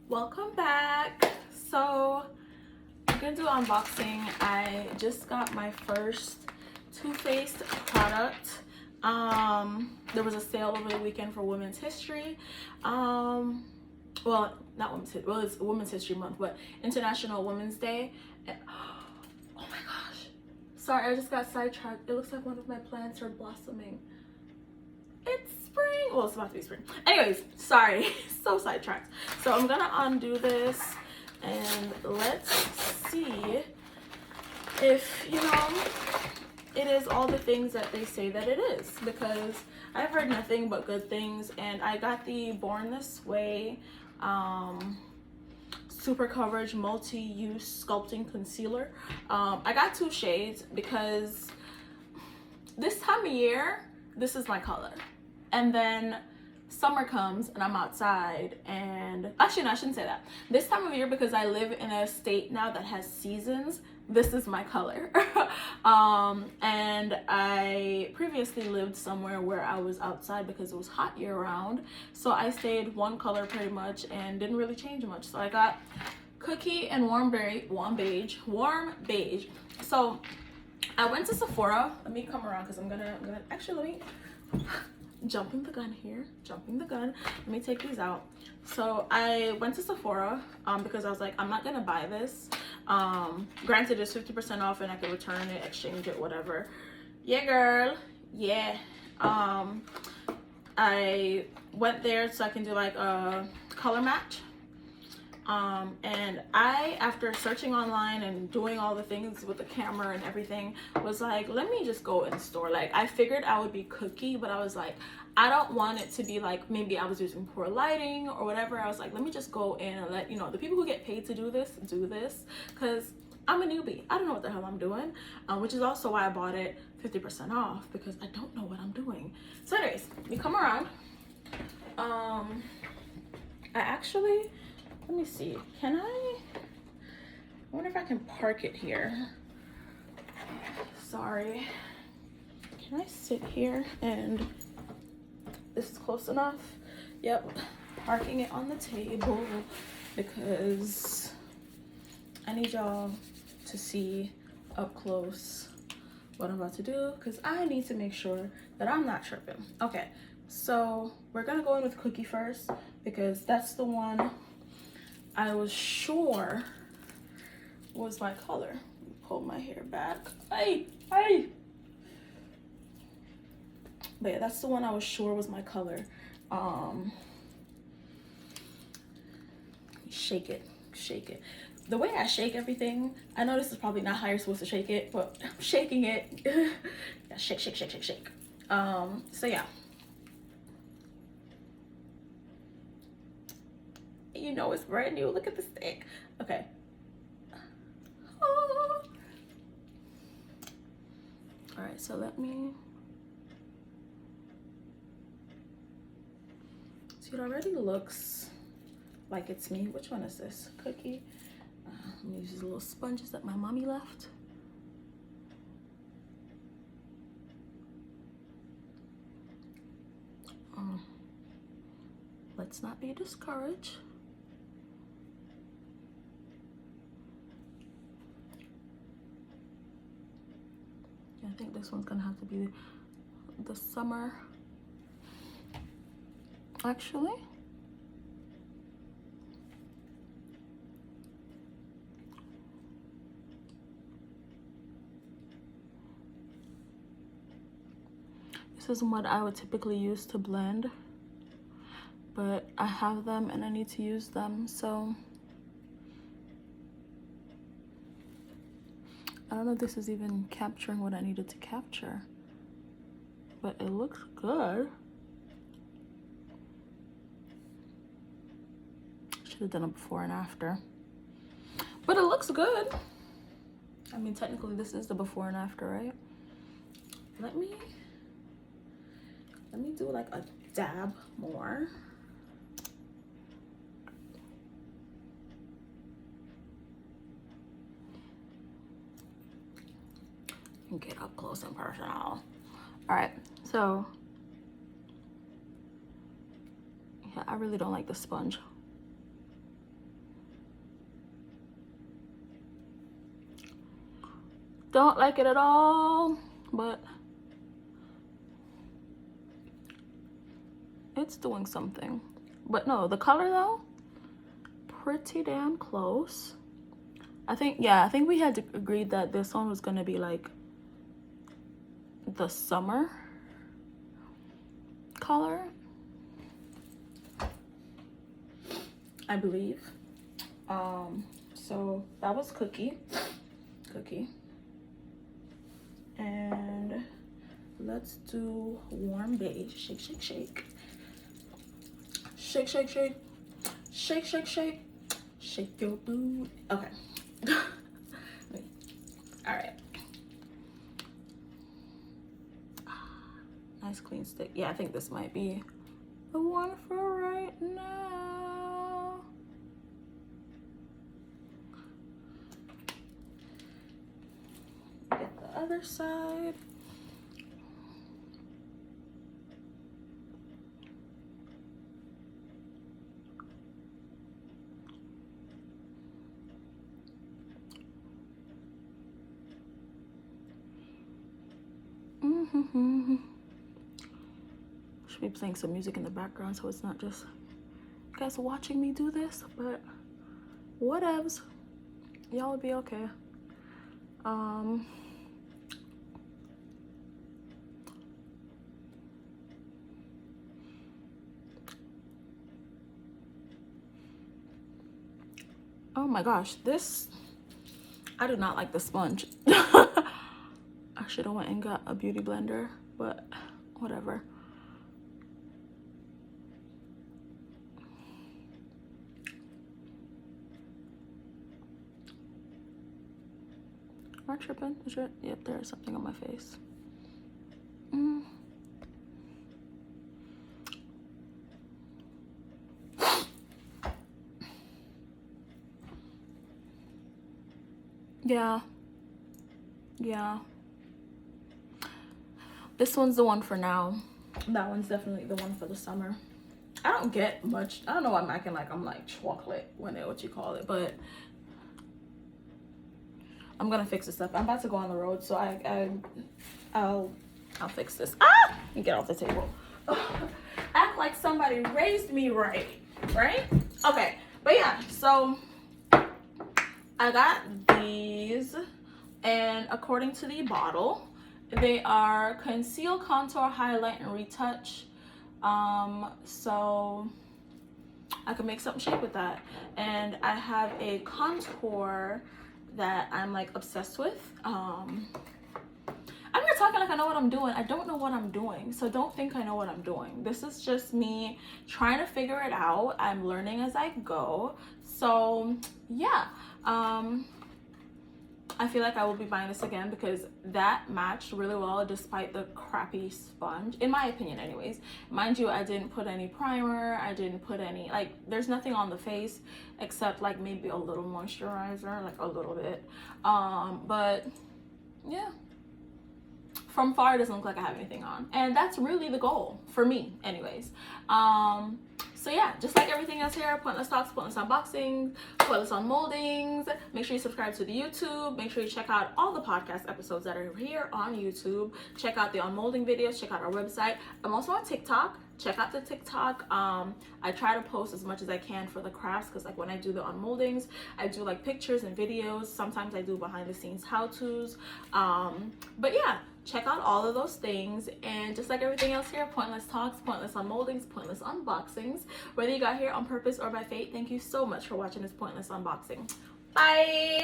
Welcome back. So I'm gonna do unboxing. I just got my first Too Faced product. There was a sale over the weekend for Women's History. Well, not Women's History. Well, it's Women's History Month, but International Women's Day. And, oh my gosh! Sorry, I just got sidetracked. It looks like one of my plants are blossoming. It's spring. Well, it's about to be spring. Anyways, sorry. So sidetracked. So I'm gonna undo this and let's see if, it is all the things that they say that it is, because I've heard nothing but good things. And I got the Born This Way super coverage multi-use sculpting concealer. I got 2 shades because this time of year this is my color, and then summer comes and I'm outside, and actually no, I shouldn't say that. This time of year, because I live in a state now that has seasons, this is my color. And I previously lived somewhere where I was outside because it was hot year round, so I stayed one color pretty much and didn't really change much. So I got cookie and warm beige. So I went to Sephora. Let me come around because I'm gonna actually, let me jumping the gun. Let me take these out. So I went to Sephora because I was like, I'm not gonna buy this. Granted, it's 50% off and I can return it, exchange it, whatever. Yeah, girl. Yeah. I went there so I can do like a color match. And I, after searching online and doing all the things with the camera and everything, was like, let me just go in store. Like, I figured I would be cookie, but I was like, I don't want it to be like maybe I was using poor lighting or whatever. I was like, let me just go in and let the people who get paid to do this, because I'm a newbie. I don't know what the hell I'm doing, which is also why I bought it 50% off, because I don't know what I'm doing. So anyways, we come around. I actually, let me see, I wonder if I can park it here. Sorry. Can I sit here? And this is close enough. Yep, parking it on the table because I need y'all to see up close what I'm about to do, because I need to make sure that I'm not tripping. Okay, so we're gonna go in with cookie first because that's the one I was sure was my color. Pull my hair back. Hey. But yeah, that's the one I was sure was my color. Shake it. The way I shake everything, I know this is probably not how you're supposed to shake it, but I'm shaking it. Yeah, shake. So yeah. It's brand new. Look at the stick. Okay. Oh. All right, so let me see. It already looks like it's me. Which one is this? Cookie. Let me use these little sponges that my mommy left. Let's not be discouraged. I think this one's gonna have to be the summer. Actually, this is what I would typically use to blend, but I have them and I need to use them, so I don't know if this is even capturing what I needed to capture, but it looks good. Should have done it before and after, but it looks good. I mean, technically this is the before and after, right? Let me do like a dab more. And get up close and personal. All right, so yeah, I really don't like the sponge. don't like it at all, but it's doing something. But no, the color though, pretty damn close. I think we had agreed that this one was gonna be like the summer color, I believe. So that was cookie, and let's do warm beige. Shake, shake, shake, shake, shake, shake, shake, shake, shake, shake your booty. Okay. All right. Nice clean stick. Yeah, I think this might be the one for right now. Get the other side. Should be playing some music in the background so it's not just you guys watching me do this, but whatevs. Y'all will be okay. Oh my gosh, this, I do not like the sponge. I should have went and got a beauty blender, but whatever. Am I tripping? Is it? Yep, there's something on my face. Yeah. This one's the one for now. That one's definitely the one for the summer. I don't get much. I don't know why I'm acting like I'm like chocolate when it, what you call it, but I'm gonna fix this up. I'm about to go on the road, so I'll fix this. Ah! You get off the table. Act like somebody raised me right? Okay, but yeah, so I got these, and according to the bottle, they are conceal, contour, highlight, and retouch. So I can make something shape with that. And I have a contour that I'm like obsessed with. I'm here talking like I know what I'm doing. I don't know what I'm doing, so don't think I know what I'm doing. This is just me trying to figure it out. I'm learning as I go. So yeah, I feel like I will be buying this again because that matched really well despite the crappy sponge, in my opinion anyways. Mind you, I didn't put any primer, I didn't put any, like, there's nothing on the face except like maybe a little moisturizer, like a little bit. But yeah, from far it doesn't look like I have anything on, and that's really the goal for me anyways. So yeah, just like everything else here, Pointless Talks, Pointless Unboxings, Pointless Unmoldings. Make sure you subscribe to the YouTube. Make sure you check out all the podcast episodes that are here on YouTube. Check out the unmolding videos. Check out our website. I'm also on TikTok. Check out the TikTok. I try to post as much as I can for the crafts, because like when I do the unmoldings, I do like pictures and videos. Sometimes I do behind the scenes how-tos. But yeah, check out all of those things. And just like everything else here, Pointless Talks, Pointless Unmoldings, Pointless Unboxings. Whether you got here on purpose or by fate, thank you so much for watching this Pointless Unboxing. Bye!